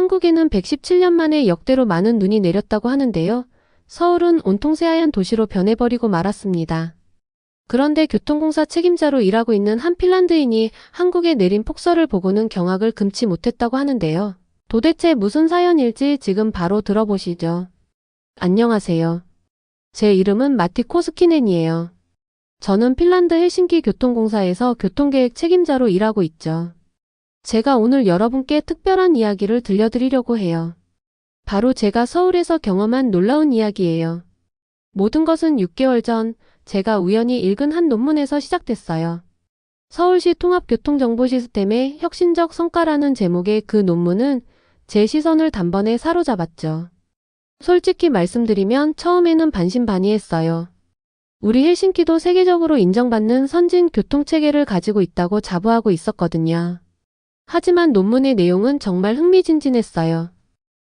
한국에는 117년 만에 역대로 많은 눈이 내렸다고 하는데요. 서울은 온통 새하얀 도시로 변해버리고 말았습니다. 그런데 교통공사 책임자로 일하고 있는 한 핀란드인이 한국에 내린 폭설을 보고는 경악을 금치 못했다고 하는데요. 도대체 무슨 사연일지 지금 바로 들어보시죠. 안녕하세요. 제 이름은 마티 코스키넨이에요. 저는 핀란드 헬싱키 교통공사에서 교통계획 책임자로 일하고 있죠. 제가 오늘 여러분께 특별한 이야기를 들려드리려고 해요. 바로 제가 서울에서 경험한 놀라운 이야기예요. 모든 것은 6개월 전 제가 우연히 읽은 한 논문에서 시작됐어요. 서울시 통합교통정보시스템의 혁신적 성과라는 제목의 그 논문은 제 시선을 단번에 사로잡았죠. 솔직히 말씀드리면 처음에는 반신반의했어요. 우리 헬싱키도 세계적으로 인정받는 선진 교통체계를 가지고 있다고 자부하고 있었거든요. 하지만 논문의 내용은 정말 흥미진진했어요.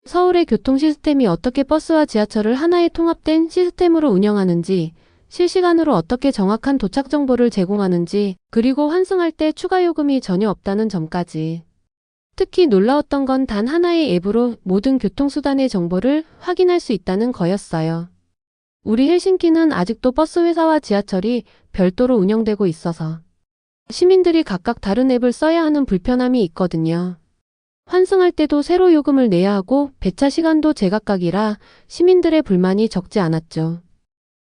서울의 교통 시스템이 어떻게 버스와 지하철을 하나의 통합된 시스템으로 운영하는지, 실시간으로 어떻게 정확한 도착 정보를 제공하는지, 그리고 환승할 때 추가 요금이 전혀 없다는 점까지. 특히 놀라웠던 건 단 하나의 앱으로 모든 교통수단의 정보를 확인할 수 있다는 거였어요. 우리 헬싱키는 아직도 버스 회사와 지하철이 별도로 운영되고 있어서 시민들이 각각 다른 앱을 써야 하는 불편함이 있거든요. 환승할 때도 새로 요금을 내야 하고 배차 시간도 제각각이라 시민들의 불만이 적지 않았죠.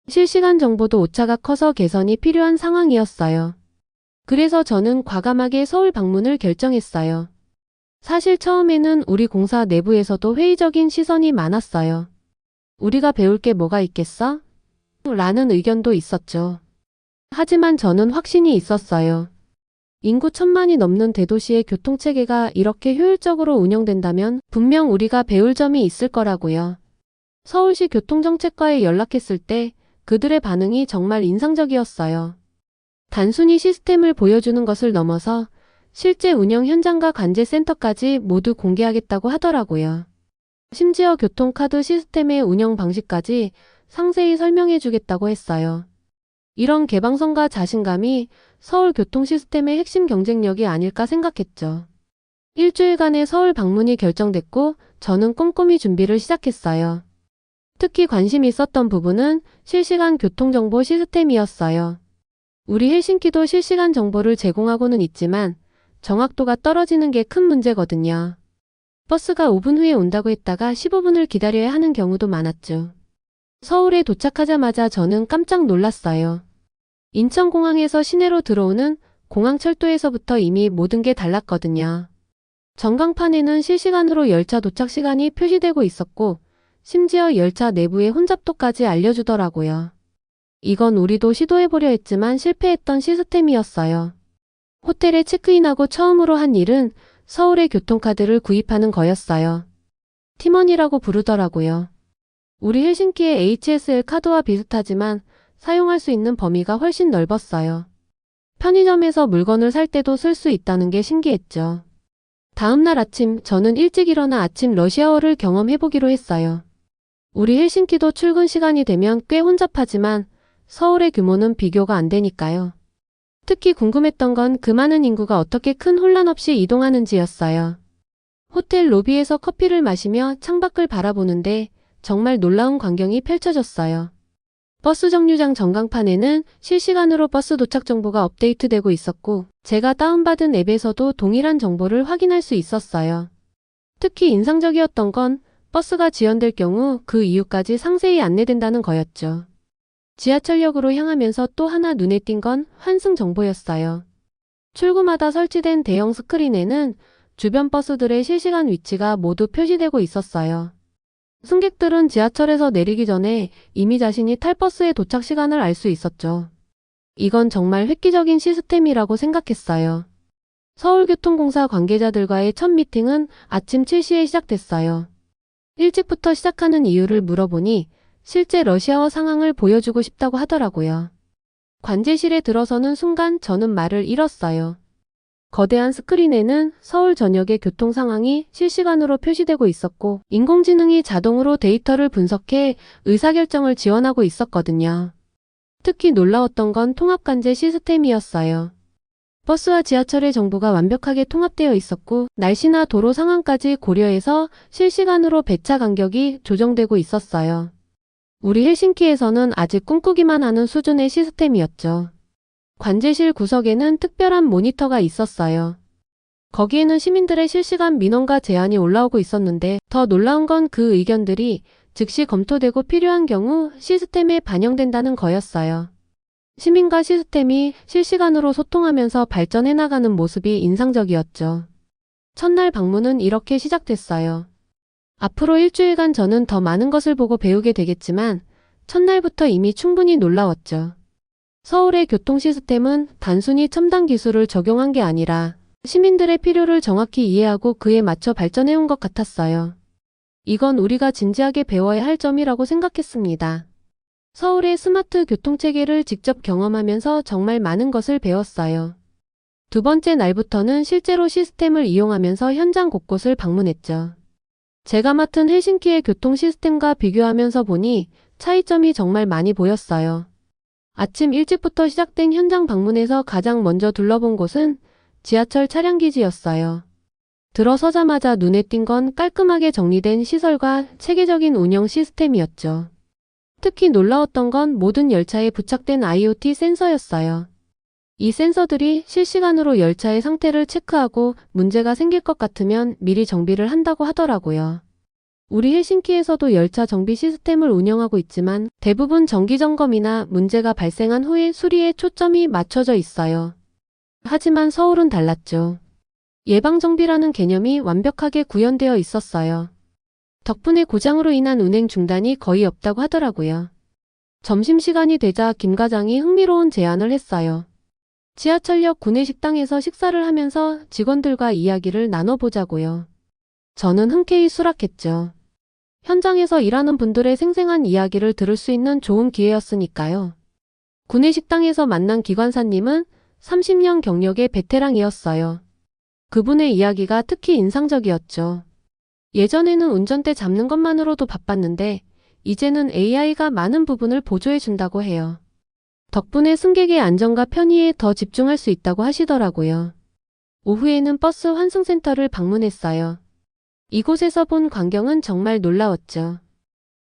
실시간 정보도 오차가 커서 개선이 필요한 상황이었어요. 그래서 저는 과감하게 서울 방문을 결정했어요. 사실 처음에는 우리 공사 내부에서도 회의적인 시선이 많았어요. 우리가 배울 게 뭐가 있겠어? 라는 의견도 있었죠. 하지만 저는 확신이 있었어요. 인구 1000만이 넘는 대도시의 교통체계가 이렇게 효율적으로 운영된다면 분명 우리가 배울 점이 있을 거라고요. 서울시 교통정책과에 연락했을 때 그들의 반응이 정말 인상적이었어요. 단순히 시스템을 보여주는 것을 넘어서 실제 운영 현장과 관제센터까지 모두 공개하겠다고 하더라고요. 심지어 교통카드 시스템의 운영 방식까지 상세히 설명해 주겠다고 했어요. 이런 개방성과 자신감이 서울 교통 시스템의 핵심 경쟁력이 아닐까 생각했죠. 일주일간의 서울 방문이 결정됐고 저는 꼼꼼히 준비를 시작했어요. 특히 관심이 있었던 부분은 실시간 교통정보 시스템이었어요. 우리 헬싱키도 실시간 정보를 제공하고는 있지만 정확도가 떨어지는 게 큰 문제거든요. 버스가 5분 후에 온다고 했다가 15분을 기다려야 하는 경우도 많았죠. 서울에 도착하자마자 저는 깜짝 놀랐어요. 인천공항에서 시내로 들어오는 공항철도에서부터 이미 모든 게 달랐거든요. 전광판에는 실시간으로 열차 도착 시간이 표시되고 있었고 심지어 열차 내부의 혼잡도까지 알려주더라고요. 이건 우리도 시도해보려 했지만 실패했던 시스템이었어요. 호텔에 체크인하고 처음으로 한 일은 서울의 교통카드를 구입하는 거였어요. 티머니라고 부르더라고요. 우리 헬싱키의 HSL 카드와 비슷하지만 사용할 수 있는 범위가 훨씬 넓었어요. 편의점에서 물건을 살 때도 쓸 수 있다는 게 신기했죠. 다음날 아침 저는 일찍 일어나 아침 러시아워를 경험해보기로 했어요. 우리 헬싱키도 출근 시간이 되면 꽤 혼잡하지만 서울의 규모는 비교가 안 되니까요. 특히 궁금했던 건 그 많은 인구가 어떻게 큰 혼란 없이 이동하는지였어요. 호텔 로비에서 커피를 마시며 창밖을 바라보는데 정말 놀라운 광경이 펼쳐졌어요. 버스 정류장 전광판에는 실시간으로 버스 도착 정보가 업데이트되고 있었고 제가 다운받은 앱에서도 동일한 정보를 확인할 수 있었어요. 특히 인상적이었던 건 버스가 지연될 경우 그 이유까지 상세히 안내된다는 거였죠. 지하철역으로 향하면서 또 하나 눈에 띈 건 환승 정보였어요. 출구마다 설치된 대형 스크린에는 주변 버스들의 실시간 위치가 모두 표시되고 있었어요. 승객들은 지하철에서 내리기 전에 이미 자신이 탈 버스의 도착 시간을 알 수 있었죠. 이건 정말 획기적인 시스템이라고 생각했어요. 서울교통공사 관계자들과의 첫 미팅은 아침 7시에 시작됐어요. 일찍부터 시작하는 이유를 물어보니 실제 러시아어 상황을 보여주고 싶다고 하더라고요. 관제실에 들어서는 순간 저는 말을 잃었어요. 거대한 스크린에는 서울 전역의 교통 상황이 실시간으로 표시되고 있었고 인공지능이 자동으로 데이터를 분석해 의사결정을 지원하고 있었거든요. 특히 놀라웠던 건 통합관제 시스템이었어요. 버스와 지하철의 정보가 완벽하게 통합되어 있었고 날씨나 도로 상황까지 고려해서 실시간으로 배차 간격이 조정되고 있었어요. 우리 헬싱키에서는 아직 꿈꾸기만 하는 수준의 시스템이었죠. 관제실 구석에는 특별한 모니터가 있었어요. 거기에는 시민들의 실시간 민원과 제안이 올라오고 있었는데 더 놀라운 건 그 의견들이 즉시 검토되고 필요한 경우 시스템에 반영된다는 거였어요. 시민과 시스템이 실시간으로 소통하면서 발전해 나가는 모습이 인상적이었죠. 첫날 방문은 이렇게 시작됐어요. 앞으로 일주일간 저는 더 많은 것을 보고 배우게 되겠지만 첫날부터 이미 충분히 놀라웠죠. 서울의 교통 시스템은 단순히 첨단 기술을 적용한 게 아니라 시민들의 필요를 정확히 이해하고 그에 맞춰 발전해온 것 같았어요. 이건 우리가 진지하게 배워야 할 점이라고 생각했습니다. 서울의 스마트 교통체계를 직접 경험하면서 정말 많은 것을 배웠어요. 두 번째 날부터는 실제로 시스템을 이용하면서 현장 곳곳을 방문했죠. 제가 맡은 헬싱키의 교통 시스템과 비교하면서 보니 차이점이 정말 많이 보였어요. 아침 일찍부터 시작된 현장 방문에서 가장 먼저 둘러본 곳은 지하철 차량기지였어요. 들어서자마자 눈에 띈 건 깔끔하게 정리된 시설과 체계적인 운영 시스템이었죠. 특히 놀라웠던 건 모든 열차에 부착된 IoT 센서였어요. 이 센서들이 실시간으로 열차의 상태를 체크하고 문제가 생길 것 같으면 미리 정비를 한다고 하더라고요. 우리 헬싱키에서도 열차 정비 시스템을 운영하고 있지만 대부분 정기 점검이나 문제가 발생한 후에 수리에 초점이 맞춰져 있어요. 하지만 서울은 달랐죠. 예방정비라는 개념이 완벽하게 구현되어 있었어요. 덕분에 고장으로 인한 운행 중단이 거의 없다고 하더라고요. 점심시간이 되자 김 과장이 흥미로운 제안을 했어요. 지하철역 구내식당에서 식사를 하면서 직원들과 이야기를 나눠보자고요. 저는 흔쾌히 수락했죠. 현장에서 일하는 분들의 생생한 이야기를 들을 수 있는 좋은 기회였으니까요. 구내식당에서 만난 기관사님은 30년 경력의 베테랑이었어요. 그분의 이야기가 특히 인상적이었죠. 예전에는 운전대 잡는 것만으로도 바빴는데 이제는 AI가 많은 부분을 보조해 준다고 해요. 덕분에 승객의 안전과 편의에 더 집중할 수 있다고 하시더라고요. 오후에는 버스 환승센터를 방문했어요. 이곳에서 본 광경은 정말 놀라웠죠.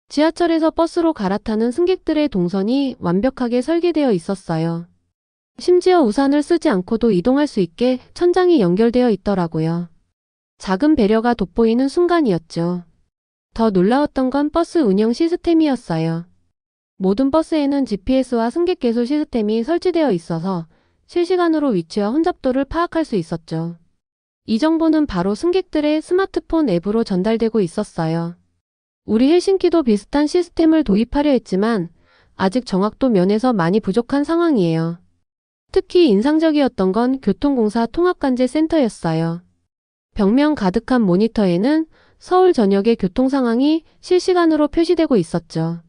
지하철에서 버스로 갈아타는 승객들의 동선이 완벽하게 설계되어 있었어요. 심지어 우산을 쓰지 않고도 이동할 수 있게 천장이 연결되어 있더라고요. 작은 배려가 돋보이는 순간이었죠. 더 놀라웠던 건 버스 운영 시스템이었어요. 모든 버스에는 GPS와 승객 개소 시스템이 설치되어 있어서 실시간으로 위치와 혼잡도를 파악할 수 있었죠. 이 정보는 바로 승객들의 스마트폰 앱으로 전달되고 있었어요. 우리 헬싱키도 비슷한 시스템을 도입하려 했지만 아직 정확도 면에서 많이 부족한 상황이에요. 특히 인상적이었던 건 교통공사 통합관제센터였어요. 벽면 가득한 모니터에는 서울 전역의 교통 상황이 실시간으로 표시되고 있었죠.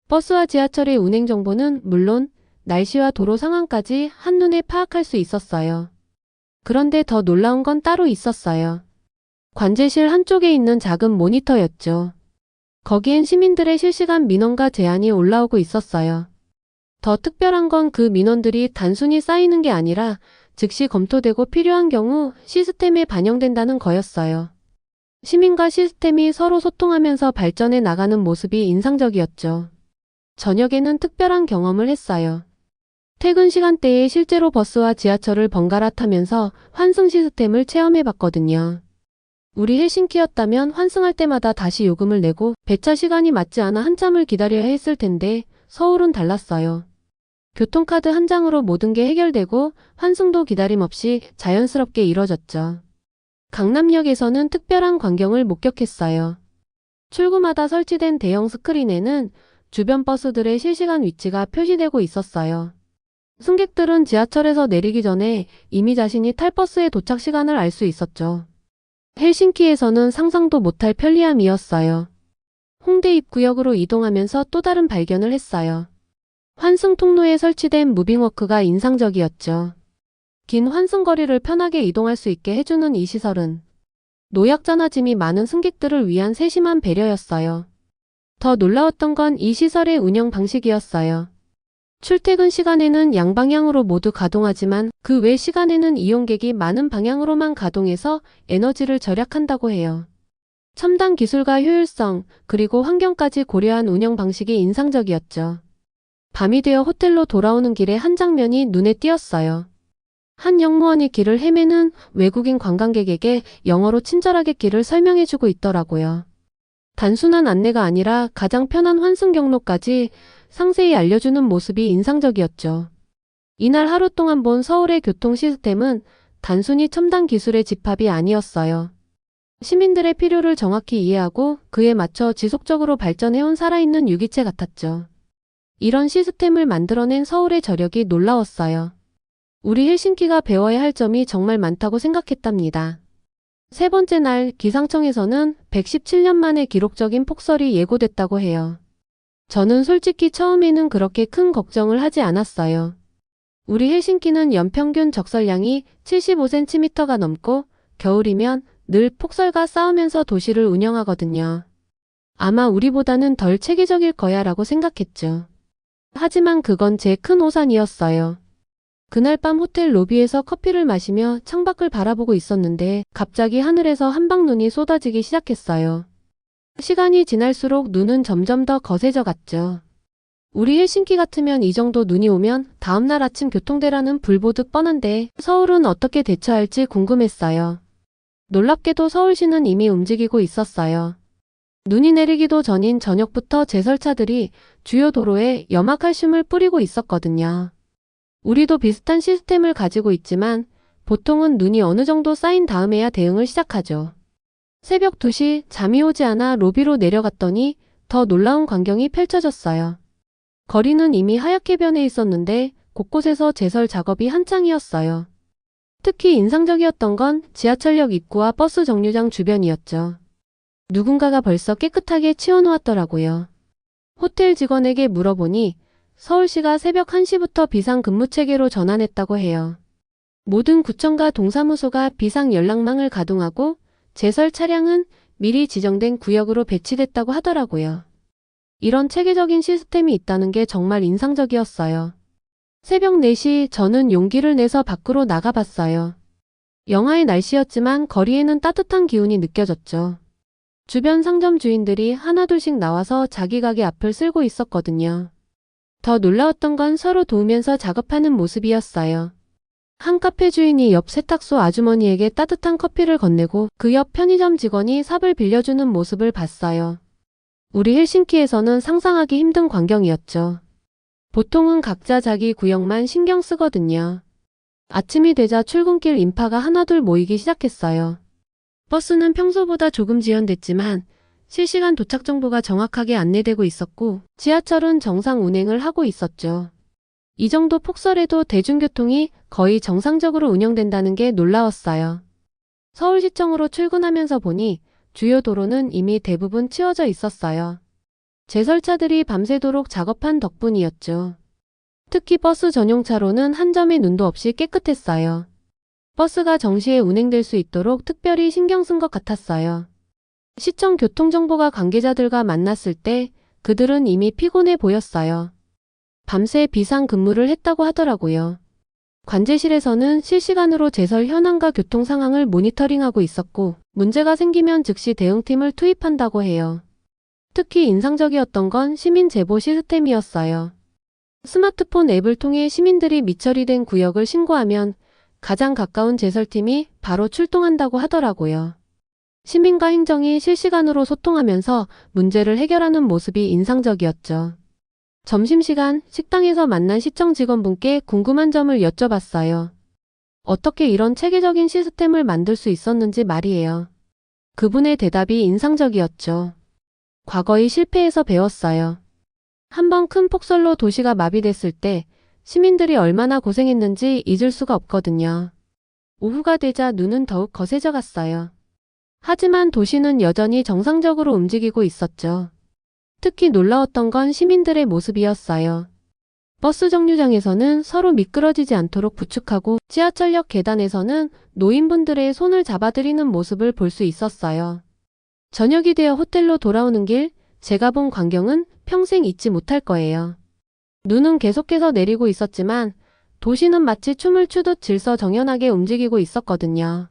버스와 지하철의 운행 정보는 물론 날씨와 도로 상황까지 한눈에 파악할 수 있었어요. 그런데 더 놀라운 건 따로 있었어요. 관제실 한쪽에 있는 작은 모니터였죠. 거기엔 시민들의 실시간 민원과 제안이 올라오고 있었어요. 더 특별한 건 그 민원들이 단순히 쌓이는 게 아니라 즉시 검토되고 필요한 경우 시스템에 반영된다는 거였어요. 시민과 시스템이 서로 소통하면서 발전해 나가는 모습이 인상적이었죠. 저녁에는 특별한 경험을 했어요. 퇴근 시간대에 실제로 버스와 지하철을 번갈아 타면서 환승 시스템을 체험해 봤거든요. 우리 헬싱키였다면 환승할 때마다 다시 요금을 내고 배차 시간이 맞지 않아 한참을 기다려야 했을 텐데 서울은 달랐어요. 교통카드 한 장으로 모든 게 해결되고 환승도 기다림 없이 자연스럽게 이뤄졌죠. 강남역에서는 특별한 광경을 목격했어요. 출구마다 설치된 대형 스크린에는 주변 버스들의 실시간 위치가 표시되고 있었어요. 승객들은 지하철에서 내리기 전에 이미 자신이 탈 버스의 도착 시간을 알 수 있었죠. 헬싱키에서는 상상도 못할 편리함이었어요. 홍대 입구역으로 이동하면서 또 다른 발견을 했어요. 환승 통로에 설치된 무빙워크가 인상적이었죠. 긴 환승 거리를 편하게 이동할 수 있게 해주는 이 시설은 노약자나 짐이 많은 승객들을 위한 세심한 배려였어요. 더 놀라웠던 건 이 시설의 운영 방식이었어요. 출퇴근 시간에는 양방향으로 모두 가동하지만 그 외 시간에는 이용객이 많은 방향으로만 가동해서 에너지를 절약한다고 해요. 첨단 기술과 효율성, 그리고 환경까지 고려한 운영 방식이 인상적이었죠. 밤이 되어 호텔로 돌아오는 길에 한 장면이 눈에 띄었어요. 한 영무원이 길을 헤매는 외국인 관광객에게 영어로 친절하게 길을 설명해주고 있더라고요. 단순한 안내가 아니라 가장 편한 환승 경로까지 상세히 알려주는 모습이 인상적이었죠. 이날 하루 동안 본 서울의 교통 시스템은 단순히 첨단 기술의 집합이 아니었어요. 시민들의 필요를 정확히 이해하고 그에 맞춰 지속적으로 발전해온 살아있는 유기체 같았죠. 이런 시스템을 만들어낸 서울의 저력이 놀라웠어요. 우리 헬싱키가 배워야 할 점이 정말 많다고 생각했답니다. 세 번째 날 기상청에서는 117년 만에 기록적인 폭설이 예고됐다고 해요. 저는 솔직히 처음에는 그렇게 큰 걱정을 하지 않았어요. 우리 헬싱키는 연평균 적설량이 75cm가 넘고 겨울이면 늘 폭설과 싸우면서 도시를 운영하거든요. 아마 우리보다는 덜 체계적일 거야 라고 생각했죠. 하지만 그건 제 큰 오산이었어요. 그날 밤 호텔 로비에서 커피를 마시며 창밖을 바라보고 있었는데 갑자기 하늘에서 한방눈이 쏟아지기 시작했어요. 시간이 지날수록 눈은 점점 더 거세져 갔죠. 우리 헬싱키 같으면 이 정도 눈이 오면 다음날 아침 교통대란은 불보듯 뻔한데 서울은 어떻게 대처할지 궁금했어요. 놀랍게도 서울시는 이미 움직이고 있었어요. 눈이 내리기도 전인 저녁부터 제설차들이 주요 도로에 염화칼슘을 뿌리고 있었거든요. 우리도 비슷한 시스템을 가지고 있지만 보통은 눈이 어느 정도 쌓인 다음에야 대응을 시작하죠. 새벽 2시 잠이 오지 않아 로비로 내려갔더니 더 놀라운 광경이 펼쳐졌어요. 거리는 이미 하얗게 변해 있었는데 곳곳에서 제설 작업이 한창이었어요. 특히 인상적이었던 건 지하철역 입구와 버스 정류장 주변이었죠. 누군가가 벌써 깨끗하게 치워놓았더라고요. 호텔 직원에게 물어보니 서울시가 새벽 1시부터 비상근무체계로 전환했다고 해요. 모든 구청과 동사무소가 비상연락망을 가동하고 제설 차량은 미리 지정된 구역으로 배치됐다고 하더라고요. 이런 체계적인 시스템이 있다는 게 정말 인상적이었어요. 새벽 4시 저는 용기를 내서 밖으로 나가봤어요. 영하의 날씨였지만 거리에는 따뜻한 기운이 느껴졌죠. 주변 상점 주인들이 하나둘씩 나와서 자기 가게 앞을 쓸고 있었거든요. 더 놀라웠던 건 서로 도우면서 작업하는 모습이었어요. 한 카페 주인이 옆 세탁소 아주머니에게 따뜻한 커피를 건네고 그 옆 편의점 직원이 삽을 빌려주는 모습을 봤어요. 우리 헬싱키에서는 상상하기 힘든 광경이었죠. 보통은 각자 자기 구역만 신경 쓰거든요. 아침이 되자 출근길 인파가 하나둘 모이기 시작했어요. 버스는 평소보다 조금 지연됐지만 실시간 도착 정보가 정확하게 안내되고 있었고 지하철은 정상 운행을 하고 있었죠. 이 정도 폭설에도 대중교통이 거의 정상적으로 운영된다는 게 놀라웠어요. 서울시청으로 출근하면서 보니 주요 도로는 이미 대부분 치워져 있었어요. 제설차들이 밤새도록 작업한 덕분이었죠. 특히 버스 전용차로는 한 점의 눈도 없이 깨끗했어요. 버스가 정시에 운행될 수 있도록 특별히 신경 쓴 것 같았어요. 시청 교통정보가 관계자들과 만났을 때 그들은 이미 피곤해 보였어요. 밤새 비상근무를 했다고 하더라고요. 관제실에서는 실시간으로 제설 현황과 교통 상황을 모니터링하고 있었고 문제가 생기면 즉시 대응팀을 투입한다고 해요. 특히 인상적이었던 건 시민 제보 시스템이었어요. 스마트폰 앱을 통해 시민들이 미처리된 구역을 신고하면 가장 가까운 제설팀이 바로 출동한다고 하더라고요. 시민과 행정이 실시간으로 소통하면서 문제를 해결하는 모습이 인상적이었죠. 점심시간 식당에서 만난 시청 직원분께 궁금한 점을 여쭤봤어요. 어떻게 이런 체계적인 시스템을 만들 수 있었는지 말이에요. 그분의 대답이 인상적이었죠. 과거의 실패에서 배웠어요. 한번 큰 폭설로 도시가 마비됐을 때 시민들이 얼마나 고생했는지 잊을 수가 없거든요. 오후가 되자 눈은 더욱 거세져 갔어요. 하지만 도시는 여전히 정상적으로 움직이고 있었죠. 특히 놀라웠던 건 시민들의 모습이었어요. 버스 정류장에서는 서로 미끄러지지 않도록 부축하고 지하철역 계단에서는 노인분들의 손을 잡아드리는 모습을 볼 수 있었어요. 저녁이 되어 호텔로 돌아오는 길 제가 본 광경은 평생 잊지 못할 거예요. 눈은 계속해서 내리고 있었지만 도시는 마치 춤을 추듯 질서정연하게 움직이고 있었거든요.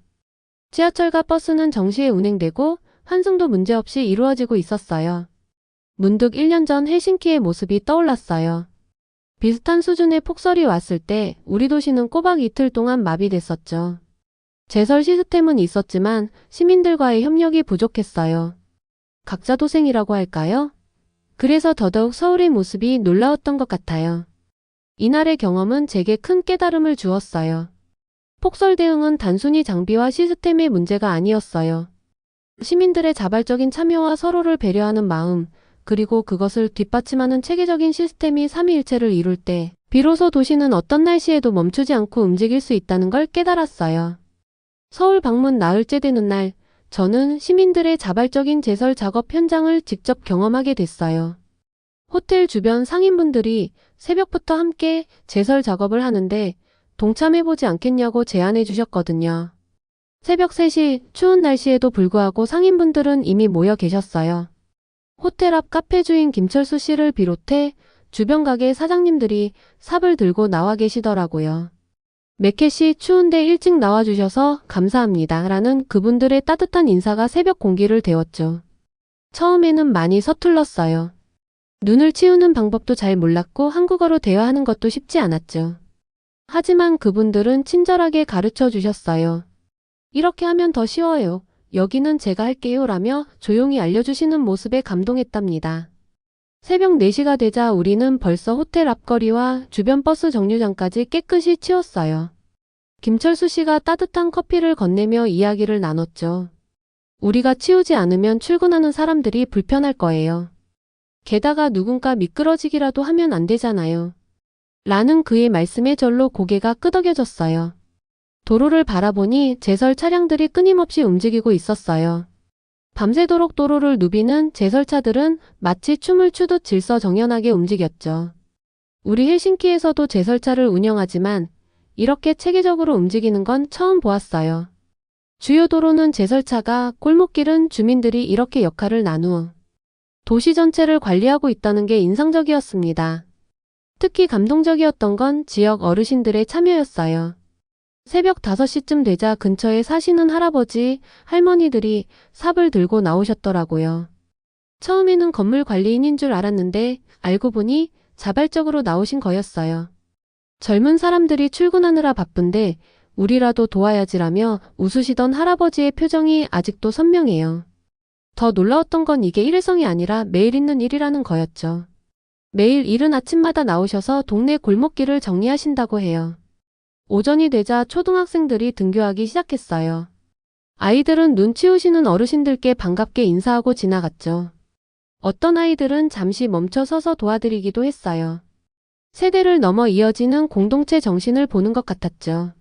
지하철과 버스는 정시에 운행되고 환승도 문제없이 이루어지고 있었어요. 문득 1년 전 헬싱키의 모습이 떠올랐어요. 비슷한 수준의 폭설이 왔을 때 우리 도시는 꼬박 이틀 동안 마비됐었죠. 제설 시스템은 있었지만 시민들과의 협력이 부족했어요. 각자 도생이라고 할까요? 그래서 더더욱 서울의 모습이 놀라웠던 것 같아요. 이날의 경험은 제게 큰 깨달음을 주었어요. 폭설 대응은 단순히 장비와 시스템의 문제가 아니었어요. 시민들의 자발적인 참여와 서로를 배려하는 마음, 그리고 그것을 뒷받침하는 체계적인 시스템이 삼위일체를 이룰 때 비로소 도시는 어떤 날씨에도 멈추지 않고 움직일 수 있다는 걸 깨달았어요. 서울 방문 나흘째 되는 날, 저는 시민들의 자발적인 제설 작업 현장을 직접 경험하게 됐어요. 호텔 주변 상인분들이 새벽부터 함께 제설 작업을 하는데 동참해보지 않겠냐고 제안해 주셨거든요. 새벽 3시 추운 날씨에도 불구하고 상인분들은 이미 모여 계셨어요. 호텔 앞 카페 주인 김철수 씨를 비롯해 주변 가게 사장님들이 삽을 들고 나와 계시더라고요. 매켓이 추운데 일찍 나와주셔서 감사합니다 라는 그분들의 따뜻한 인사가 새벽 공기를 데웠죠. 처음에는 많이 서툴렀어요. 눈을 치우는 방법도 잘 몰랐고 한국어로 대화하는 것도 쉽지 않았죠. 하지만 그분들은 친절하게 가르쳐 주셨어요. 이렇게 하면 더 쉬워요. 여기는 제가 할게요 라며 조용히 알려주시는 모습에 감동했답니다. 새벽 4시가 되자 우리는 벌써 호텔 앞거리와 주변 버스 정류장까지 깨끗이 치웠어요. 김철수 씨가 따뜻한 커피를 건네며 이야기를 나눴죠. 우리가 치우지 않으면 출근하는 사람들이 불편할 거예요. 게다가 누군가 미끄러지기라도 하면 안 되잖아요. 라는 그의 말씀에 절로 고개가 끄덕여졌어요. 도로를 바라보니 제설 차량들이 끊임없이 움직이고 있었어요. 밤새도록 도로를 누비는 제설차들은 마치 춤을 추듯 질서정연하게 움직였죠. 우리 헬싱키에서도 제설차를 운영하지만 이렇게 체계적으로 움직이는 건 처음 보았어요. 주요 도로는 제설차가, 골목길은 주민들이 이렇게 역할을 나누어 도시 전체를 관리하고 있다는 게 인상적이었습니다. 특히 감동적이었던 건 지역 어르신들의 참여였어요. 새벽 5시쯤 되자 근처에 사시는 할아버지, 할머니들이 삽을 들고 나오셨더라고요. 처음에는 건물 관리인인 줄 알았는데 알고 보니 자발적으로 나오신 거였어요. 젊은 사람들이 출근하느라 바쁜데 우리라도 도와야지라며 웃으시던 할아버지의 표정이 아직도 선명해요. 더 놀라웠던 건 이게 일회성이 아니라 매일 있는 일이라는 거였죠. 매일 이른 아침마다 나오셔서 동네 골목길을 정리하신다고 해요. 오전이 되자 초등학생들이 등교하기 시작했어요. 아이들은 눈 치우시는 어르신들께 반갑게 인사하고 지나갔죠. 어떤 아이들은 잠시 멈춰 서서 도와드리기도 했어요. 세대를 넘어 이어지는 공동체 정신을 보는 것 같았죠.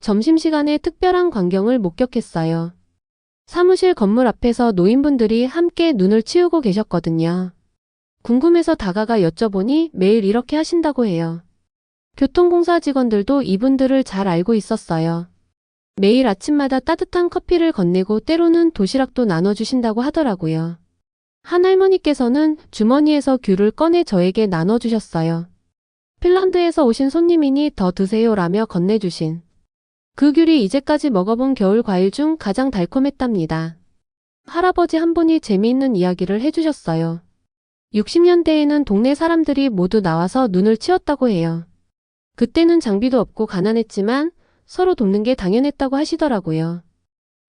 점심시간에 특별한 광경을 목격했어요. 사무실 건물 앞에서 노인분들이 함께 눈을 치우고 계셨거든요. 궁금해서 다가가 여쭤보니 매일 이렇게 하신다고 해요. 교통공사 직원들도 이분들을 잘 알고 있었어요. 매일 아침마다 따뜻한 커피를 건네고 때로는 도시락도 나눠주신다고 하더라고요. 한 할머니께서는 주머니에서 귤을 꺼내 저에게 나눠주셨어요. 핀란드에서 오신 손님이니 더 드세요라며 건네주신 그 귤이 이제까지 먹어본 겨울 과일 중 가장 달콤했답니다. 할아버지 한 분이 재미있는 이야기를 해주셨어요. 60년대에는 동네 사람들이 모두 나와서 눈을 치웠다고 해요. 그때는 장비도 없고 가난했지만 서로 돕는 게 당연했다고 하시더라고요.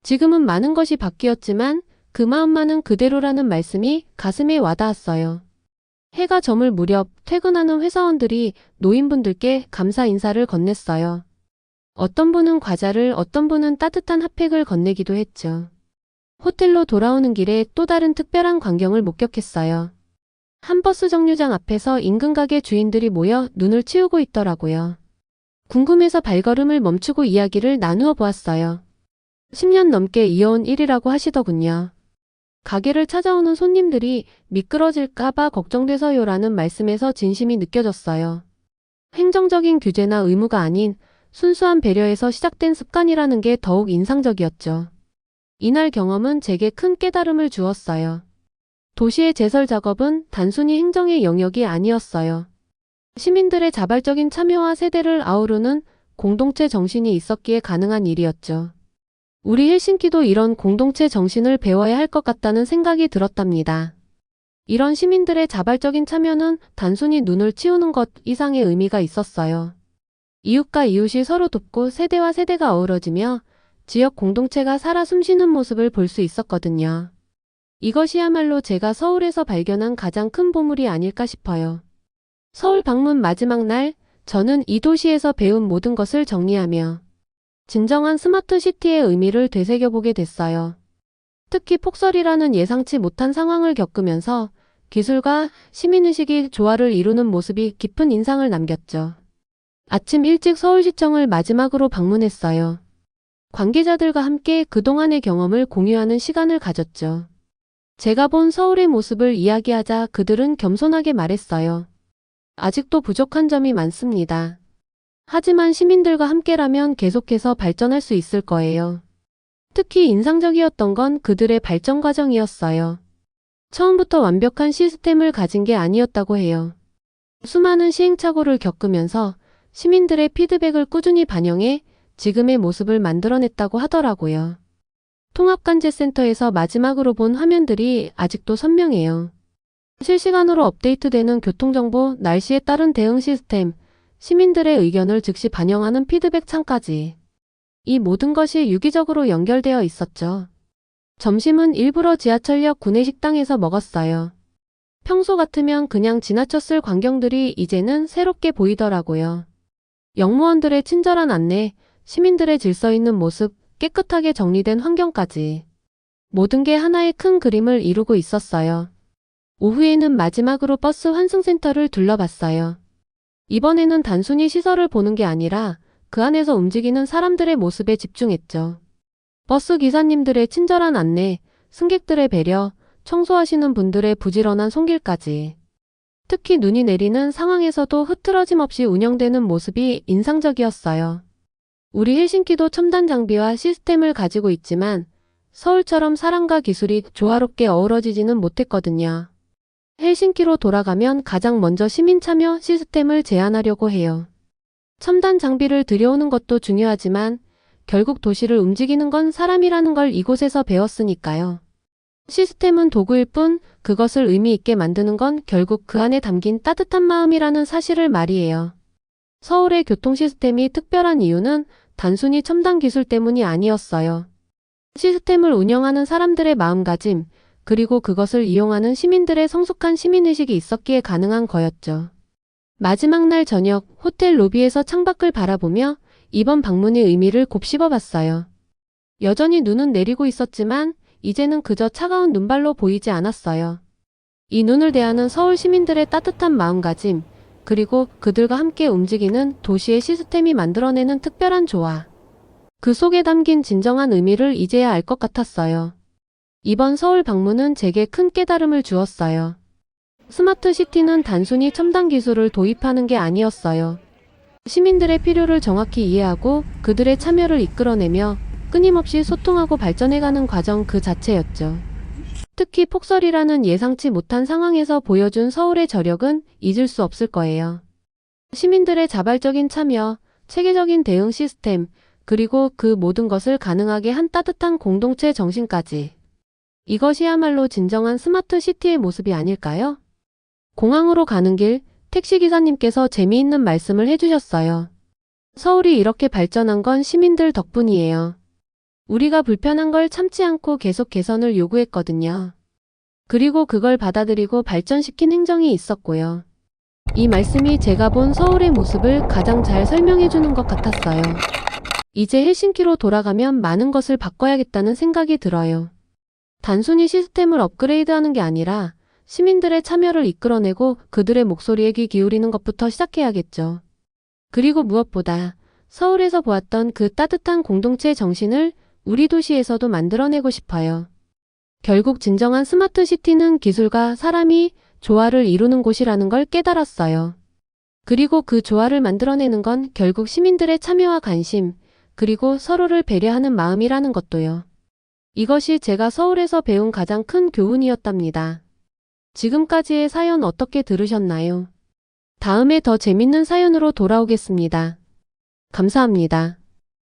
지금은 많은 것이 바뀌었지만 그 마음만은 그대로라는 말씀이 가슴에 와닿았어요. 해가 저물 무렵 퇴근하는 회사원들이 노인분들께 감사 인사를 건넸어요. 어떤 분은 과자를, 어떤 분은 따뜻한 핫팩을 건네기도 했죠. 호텔로 돌아오는 길에 또 다른 특별한 광경을 목격했어요. 한 버스 정류장 앞에서 인근 가게 주인들이 모여 눈을 치우고 있더라고요. 궁금해서 발걸음을 멈추고 이야기를 나누어 보았어요. 10년 넘게 이어온 일이라고 하시더군요. 가게를 찾아오는 손님들이 미끄러질까봐 걱정돼서요라는 말씀에서 진심이 느껴졌어요. 행정적인 규제나 의무가 아닌 순수한 배려에서 시작된 습관이라는 게 더욱 인상적이었죠. 이날 경험은 제게 큰 깨달음을 주었어요. 도시의 제설 작업은 단순히 행정의 영역이 아니었어요. 시민들의 자발적인 참여와 세대를 아우르는 공동체 정신이 있었기에 가능한 일이었죠. 우리 헬싱키도 이런 공동체 정신을 배워야 할 것 같다는 생각이 들었답니다. 이런 시민들의 자발적인 참여는 단순히 눈을 치우는 것 이상의 의미가 있었어요. 이웃과 이웃이 서로 돕고 세대와 세대가 어우러지며 지역 공동체가 살아 숨쉬는 모습을 볼 수 있었거든요. 이것이야말로 제가 서울에서 발견한 가장 큰 보물이 아닐까 싶어요. 서울 방문 마지막 날, 저는 이 도시에서 배운 모든 것을 정리하며 진정한 스마트 시티의 의미를 되새겨보게 됐어요. 특히 폭설이라는 예상치 못한 상황을 겪으면서 기술과 시민의식이 조화를 이루는 모습이 깊은 인상을 남겼죠. 아침 일찍 서울시청을 마지막으로 방문했어요. 관계자들과 함께 그동안의 경험을 공유하는 시간을 가졌죠. 제가 본 서울의 모습을 이야기하자 그들은 겸손하게 말했어요. 아직도 부족한 점이 많습니다. 하지만 시민들과 함께라면 계속해서 발전할 수 있을 거예요. 특히 인상적이었던 건 그들의 발전 과정이었어요. 처음부터 완벽한 시스템을 가진 게 아니었다고 해요. 수많은 시행착오를 겪으면서 시민들의 피드백을 꾸준히 반영해 지금의 모습을 만들어냈다고 하더라고요. 통합관제센터에서 마지막으로 본 화면들이 아직도 선명해요. 실시간으로 업데이트되는 교통정보, 날씨에 따른 대응 시스템, 시민들의 의견을 즉시 반영하는 피드백 창까지. 이 모든 것이 유기적으로 연결되어 있었죠. 점심은 일부러 지하철역 구내식당에서 먹었어요. 평소 같으면 그냥 지나쳤을 광경들이 이제는 새롭게 보이더라고요. 역무원들의 친절한 안내, 시민들의 질서 있는 모습, 깨끗하게 정리된 환경까지. 모든 게 하나의 큰 그림을 이루고 있었어요. 오후에는 마지막으로 버스 환승센터를 둘러봤어요. 이번에는 단순히 시설을 보는 게 아니라 그 안에서 움직이는 사람들의 모습에 집중했죠. 버스 기사님들의 친절한 안내, 승객들의 배려, 청소하시는 분들의 부지런한 손길까지. 특히 눈이 내리는 상황에서도 흐트러짐 없이 운영되는 모습이 인상적이었어요. 우리 헬싱키도 첨단 장비와 시스템을 가지고 있지만 서울처럼 사람과 기술이 조화롭게 어우러지지는 못했거든요. 헬싱키로 돌아가면 가장 먼저 시민 참여 시스템을 제안하려고 해요. 첨단 장비를 들여오는 것도 중요하지만 결국 도시를 움직이는 건 사람이라는 걸 이곳에서 배웠으니까요. 시스템은 도구일 뿐 그것을 의미 있게 만드는 건 결국 그 안에 담긴 따뜻한 마음이라는 사실을 말이에요. 서울의 교통 시스템이 특별한 이유는 단순히 첨단 기술 때문이 아니었어요. 시스템을 운영하는 사람들의 마음가짐, 그리고 그것을 이용하는 시민들의 성숙한 시민의식이 있었기에 가능한 거였죠. 마지막 날 저녁 호텔 로비에서 창밖을 바라보며 이번 방문의 의미를 곱씹어봤어요. 여전히 눈은 내리고 있었지만 이제는 그저 차가운 눈발로 보이지 않았어요. 이 눈을 대하는 서울 시민들의 따뜻한 마음가짐, 그리고 그들과 함께 움직이는 도시의 시스템이 만들어내는 특별한 조화. 그 속에 담긴 진정한 의미를 이제야 알 것 같았어요. 이번 서울 방문은 제게 큰 깨달음을 주었어요. 스마트 시티는 단순히 첨단 기술을 도입하는 게 아니었어요. 시민들의 필요를 정확히 이해하고 그들의 참여를 이끌어내며 끊임없이 소통하고 발전해가는 과정 그 자체였죠. 특히 폭설이라는 예상치 못한 상황에서 보여준 서울의 저력은 잊을 수 없을 거예요. 시민들의 자발적인 참여, 체계적인 대응 시스템, 그리고 그 모든 것을 가능하게 한 따뜻한 공동체 정신까지. 이것이야말로 진정한 스마트 시티의 모습이 아닐까요? 공항으로 가는 길, 택시기사님께서 재미있는 말씀을 해주셨어요. 서울이 이렇게 발전한 건 시민들 덕분이에요. 우리가 불편한 걸 참지 않고 계속 개선을 요구했거든요. 그리고 그걸 받아들이고 발전시킨 행정이 있었고요. 이 말씀이 제가 본 서울의 모습을 가장 잘 설명해주는 것 같았어요. 이제 헬싱키로 돌아가면 많은 것을 바꿔야겠다는 생각이 들어요. 단순히 시스템을 업그레이드하는 게 아니라 시민들의 참여를 이끌어내고 그들의 목소리에 귀 기울이는 것부터 시작해야겠죠. 그리고 무엇보다 서울에서 보았던 그 따뜻한 공동체 정신을 우리 도시에서도 만들어내고 싶어요. 결국 진정한 스마트 시티는 기술과 사람이 조화를 이루는 곳이라는 걸 깨달았어요. 그리고 그 조화를 만들어내는 건 결국 시민들의 참여와 관심, 그리고 서로를 배려하는 마음이라는 것도요. 이것이 제가 서울에서 배운 가장 큰 교훈이었답니다. 지금까지의 사연 어떻게 들으셨나요? 다음에 더 재밌는 사연으로 돌아오겠습니다. 감사합니다.